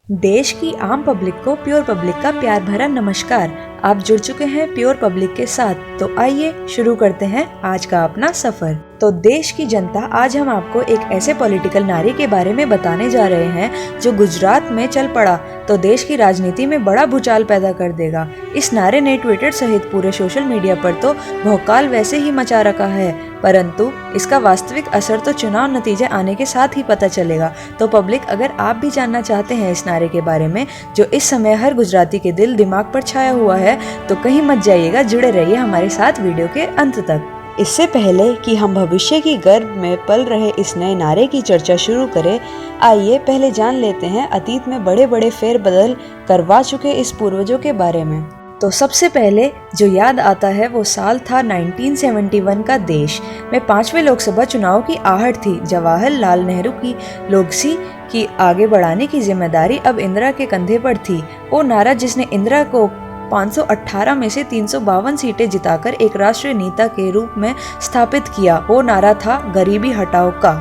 देश की आम पब्लिक को प्योर पब्लिक का प्यार भरा नमस्कार। आप जुड़ चुके हैं प्योर पब्लिक के साथ, तो आइए शुरू करते हैं आज का अपना सफर। तो देश की जनता, आज हम आपको एक ऐसे पॉलिटिकल नारे के बारे में बताने जा रहे हैं जो गुजरात में चल पड़ा तो देश की राजनीति में बड़ा भूचाल पैदा कर देगा। इस नारे ने ट्विटर सहित पूरे सोशल मीडिया पर तो भौकाल वैसे ही मचा रखा है, परंतु इसका वास्तविक असर तो चुनाव नतीजे आने के साथ ही पता चलेगा। तो पब्लिक, अगर आप भी जानना चाहते हैं इस नारे के बारे में जो इस समय हर गुजराती के दिल दिमाग पर छाया हुआ है, तो कहीं मत जाइएगा, जुड़े रहिए हमारे साथ वीडियो के अंत तक। इससे पहले कि हम भविष्य की गर्भ में पल रहे इस नए नारे की चर्चा शुरू करें, आइए पहले जान लेते हैं अतीत में बड़े बड़े फेरबदल करवा चुके इस पूर्वजों के बारे में। तो सबसे पहले जो याद आता है वो साल था 1971 का। देश में 5वें लोकसभा चुनाव की आहट थी। जवाहरलाल नेहरू की लोकसी की आगे बढ़ाने की जिम्मेदारी अब इंदिरा के कंधे पर थी। वो नारा जिसने इंदिरा को 518 में से 352 सीटें जिताकर एक राष्ट्रीय नेता के रूप में स्थापित किया, वो नारा था गरीबी हटाओ का।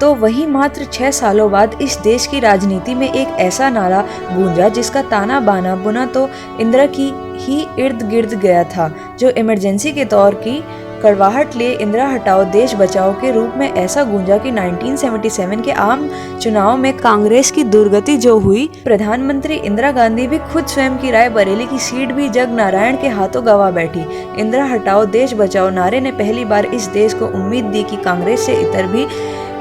तो वही मात्र 6 सालों बाद इस देश की राजनीति में एक ऐसा नारा गूंजा जिसका ताना बाना बुना तो इंदिरा की ही इर्द गिर्द गया था, जो इमरजेंसी के तौर की कड़वाहट लिए इंदिरा हटाओ देश बचाओ के रूप में ऐसा गूंजा कि 1977 के आम चुनाव में कांग्रेस की दुर्गति जो हुई, प्रधानमंत्री इंदिरा गांधी भी खुद स्वयं की रायबरेली की सीट भी जग नारायण के हाथों गवा बैठी। इंदिरा हटाओ देश बचाओ नारे ने पहली बार इस देश को उम्मीद दी कि कांग्रेस से इतर भी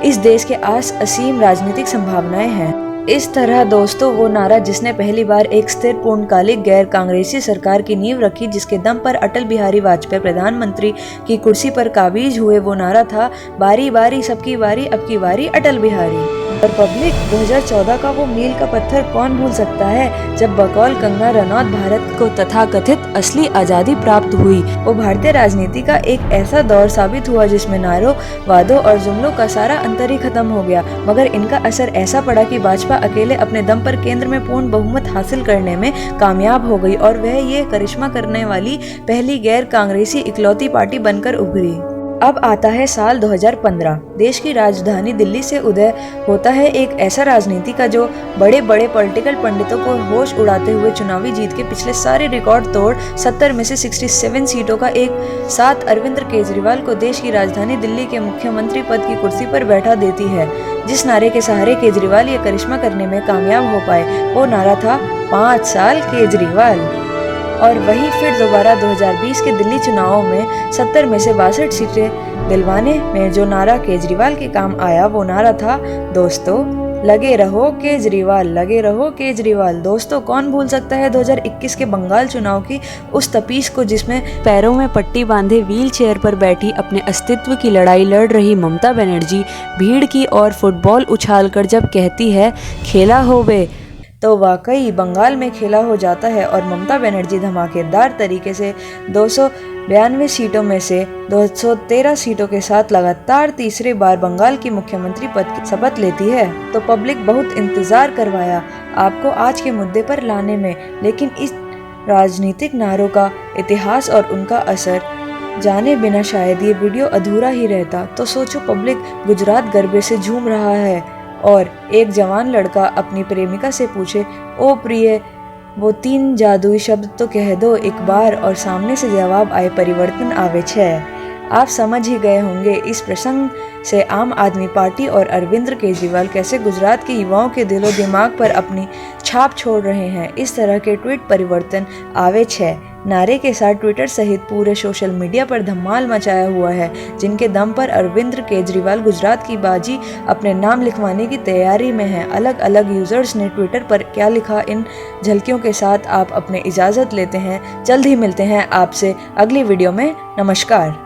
इस देश के आस असीम राजनीतिक संभावनाएं हैं। इस तरह दोस्तों, वो नारा जिसने पहली बार एक स्थिर पूर्णकालिक गैर कांग्रेसी सरकार की नींव रखी, जिसके दम पर अटल बिहारी वाजपेयी प्रधानमंत्री की कुर्सी पर काबिज हुए, वो नारा था बारी बारी सबकी बारी अब की बारी अटल बिहारी। और पब्लिक, 2014 का वो मील का पत्थर कौन भूल सकता है, जब बकौल कंगना रनौत भारत को तथाकथित असली आजादी प्राप्त हुई। वो भारतीय राजनीति का एक ऐसा दौर साबित हुआ जिसमें नारों, वादों और जुमलों का सारा अंतर ही खत्म हो गया, मगर इनका असर ऐसा पड़ा कि भाजपा अकेले अपने दम पर केंद्र में पूर्ण बहुमत हासिल करने में कामयाब हो गई और वह ये करिश्मा करने वाली पहली गैर कांग्रेसी इकलौती पार्टी बनकर उभरी। अब आता है साल 2015। देश की राजधानी दिल्ली से उदय होता है एक ऐसा राजनीति का जो बड़े बड़े पॉलिटिकल पंडितों को होश उड़ाते हुए चुनावी जीत के पिछले सारे रिकॉर्ड तोड़ 70 में से 67 सीटों का एक साथ अरविंद केजरीवाल को देश की राजधानी दिल्ली के मुख्यमंत्री पद की कुर्सी पर बैठा देती है। जिस नारे के सहारे केजरीवाल ये करिश्मा करने में कामयाब हो पाए, वो नारा था 5 साल केजरीवाल। और वही फिर दोबारा 2020 के दिल्ली चुनावों में 70 में से 62 सीटें दिलवाने में जो नारा केजरीवाल के काम आया, वो नारा था दोस्तों लगे रहो केजरीवाल, लगे रहो केजरीवाल। दोस्तों, कौन भूल सकता है 2021 के बंगाल चुनाव की उस तपीश को, जिसमें पैरों में पट्टी बांधे व्हील चेयर पर बैठी अपने अस्तित्व की लड़ाई लड़ रही ममता बनर्जी भीड़ की ओर फुटबॉल उछालकर जब कहती है खेला हो बे, तो वाकई बंगाल में खेला हो जाता है और ममता बनर्जी धमाकेदार तरीके से 292 सीटों में से 213 सीटों के साथ लगातार तीसरे बार बंगाल की मुख्यमंत्री पद की शपथ लेती है। तो पब्लिक, बहुत इंतजार करवाया आपको आज के मुद्दे पर लाने में, लेकिन इस राजनीतिक नारों का इतिहास और उनका असर जाने बिना शायद ये वीडियो अधूरा ही रहता। तो सोचो पब्लिक, गुजरात गरबे से झूम रहा है और एक जवान लड़का अपनी प्रेमिका से पूछे, ओ प्रिय, वो 3 जादुई शब्द तो कह दो एक बार, और सामने से जवाब आए परिवर्तन आवे छे। आप समझ ही गए होंगे इस प्रसंग से आम आदमी पार्टी और अरविंद केजरीवाल कैसे गुजरात के युवाओं के दिलो दिमाग पर अपनी छाप छोड़ रहे हैं। इस तरह के ट्वीट परिवर्तन आवे छे नारे के साथ ट्विटर सहित पूरे सोशल मीडिया पर धमाल मचाया हुआ है, जिनके दम पर अरविंद केजरीवाल गुजरात की बाजी अपने नाम लिखवाने की तैयारी में है। अलग अलग यूजर्स ने ट्विटर पर क्या लिखा, इन झलकियों के साथ आप अपने इजाज़त लेते हैं। जल्द ही मिलते हैं आपसे अगली वीडियो में। नमस्कार।